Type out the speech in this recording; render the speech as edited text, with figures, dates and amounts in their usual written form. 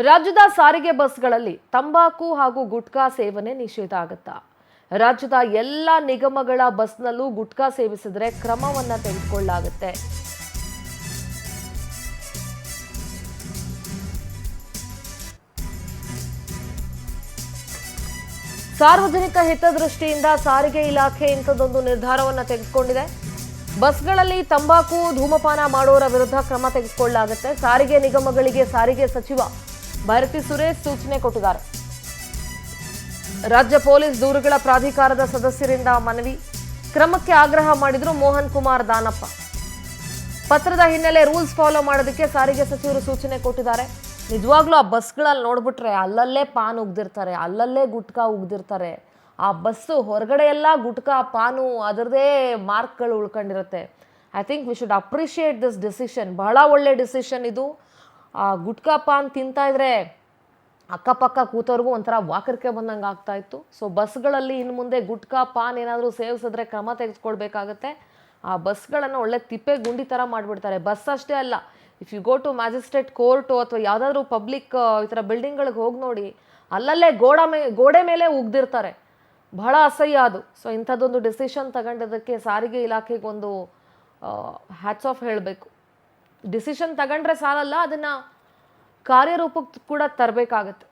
ರಾಜ್ಯದ ಸಾರಿಗೆ ಬಸ್ಗಳಲ್ಲಿ ತಂಬಾಕು ಹಾಗೂ ಗುಟ್ಕಾ ಸೇವನೆ ನಿಷೇಧ ಆಗುತ್ತಾ? ರಾಜ್ಯದ ಎಲ್ಲ ನಿಗಮಗಳ ಬಸ್ನಲ್ಲೂ ಗುಟ್ಕಾ ಸೇವಿಸಿದರೆ ಕ್ರಮವನ್ನ ತೆಗೆದುಕೊಳ್ಳಲಾಗುತ್ತೆ. ಸಾರ್ವಜನಿಕ ಹಿತದೃಷ್ಟಿಯಿಂದ ಸಾರಿಗೆ ಇಲಾಖೆ ಇಂಥದ್ದೊಂದು ನಿರ್ಧಾರವನ್ನು ತೆಗೆದುಕೊಂಡಿದೆ. ಬಸ್ಗಳಲ್ಲಿ ತಂಬಾಕು ಧೂಮಪಾನ ಮಾಡೋರ ವಿರುದ್ಧ ಕ್ರಮ ತೆಗೆದುಕೊಳ್ಳಲಾಗುತ್ತೆ. ಸಾರಿಗೆ ನಿಗಮಗಳಿಗೆ ಸಾರಿಗೆ ಸಚಿವ ಭಾರತಿ ಸುರೇಶ್ ಸೂಚನೆ ಕೊಟ್ಟಿದ್ದಾರೆ. ರಾಜ್ಯ ಪೊಲೀಸ್ ದೂರುಗಳ ಪ್ರಾಧಿಕಾರದ ಸದಸ್ಯರಿಂದ ಮನವಿ, ಕ್ರಮಕ್ಕೆ ಆಗ್ರಹ ಮಾಡಿದ್ರು ಮೋಹನ್ ಕುಮಾರ್ ದಾನಪ್ಪ. ಪತ್ರದ ಹಿನ್ನೆಲೆ ರೂಲ್ಸ್ ಫಾಲೋ ಮಾಡೋದಕ್ಕೆ ಸಾರಿಗೆ ಸಚಿವರು ಸೂಚನೆ ಕೊಟ್ಟಿದ್ದಾರೆ. ನಿಜವಾಗ್ಲೂ ಆ ಬಸ್ಗಳಲ್ಲಿ ನೋಡ್ಬಿಟ್ರೆ ಅಲ್ಲಲ್ಲೇ ಪಾನ್ ಉಗ್ದಿರ್ತಾರೆ, ಅಲ್ಲಲ್ಲೇ ಗುಟ್ಕಾ ಉಗ್ದಿರ್ತಾರೆ. ಆ ಬಸ್ಸು ಹೊರಗಡೆ ಎಲ್ಲ ಗುಟ್ಕಾ ಪಾನು ಅದರದೇ ಮಾರ್ಕ್ಗಳು ಉಳ್ಕೊಂಡಿರುತ್ತೆ. I think we should appreciate this decision. ಬಹಳ ಒಳ್ಳೆ ಡಿಸಿಷನ್ ಇದು. ಆ ಗುಟ್ಕಾ ಪಾನ್ ತಿಂತಾ ಇದ್ರೆ ಅಕ್ಕಪಕ್ಕ ಕೂತವ್ರಿಗೂ ಒಂಥರ ವಾಕರಿಕೆ ಬಂದಂಗೆ ಆಗ್ತಾ ಇತ್ತು. ಸೊ ಬಸ್ಗಳಲ್ಲಿ ಇನ್ನು ಮುಂದೆ ಗುಟ್ಕಾ ಪಾನ್ ಏನಾದರೂ ಸೇವಿಸಿದ್ರೆ ಕ್ರಮ ತೆಗೆದುಕೊಳ್ಬೇಕಾಗತ್ತೆ. ಆ ಬಸ್ಗಳನ್ನು ಒಳ್ಳೆ ತಿಪ್ಪೆ ಗುಂಡಿ ಥರ ಮಾಡಿಬಿಡ್ತಾರೆ. ಬಸ್ ಅಷ್ಟೇ ಅಲ್ಲ, if you go to magistrate court ಅಥವಾ ಯಾವುದಾದ್ರೂ ಪಬ್ಲಿಕ್ ಈ ಥರ ಬಿಲ್ಡಿಂಗ್ಗಳಿಗೆ ಹೋಗಿ ನೋಡಿ, ಅಲ್ಲಲ್ಲೇ ಗೋಡೆ ಮೇಲೆ ಉಗ್ದಿರ್ತಾರೆ. ಬಹಳ ಅಸಹ್ಯ ಅದು. ಸೊ ಇಂಥದ್ದೊಂದು ಡಿಸಿಷನ್ ತಗೊಂಡಿದ್ದಕ್ಕೆ ಸಾರಿಗೆ ಇಲಾಖೆಗೊಂದು ಹ್ಯಾಟ್ಸ್ ಆಫ್ ಹೇಳಬೇಕು. ಡಿಸಿಷನ್ ತಗೊಂಡ್ರೆ ಸಾಲಲ್ಲ, ಅದನ್ನು ಕಾರ್ಯರೂಪಕ್ಕೆ ಕೂಡ ತರಬೇಕಾಗತ್ತೆ.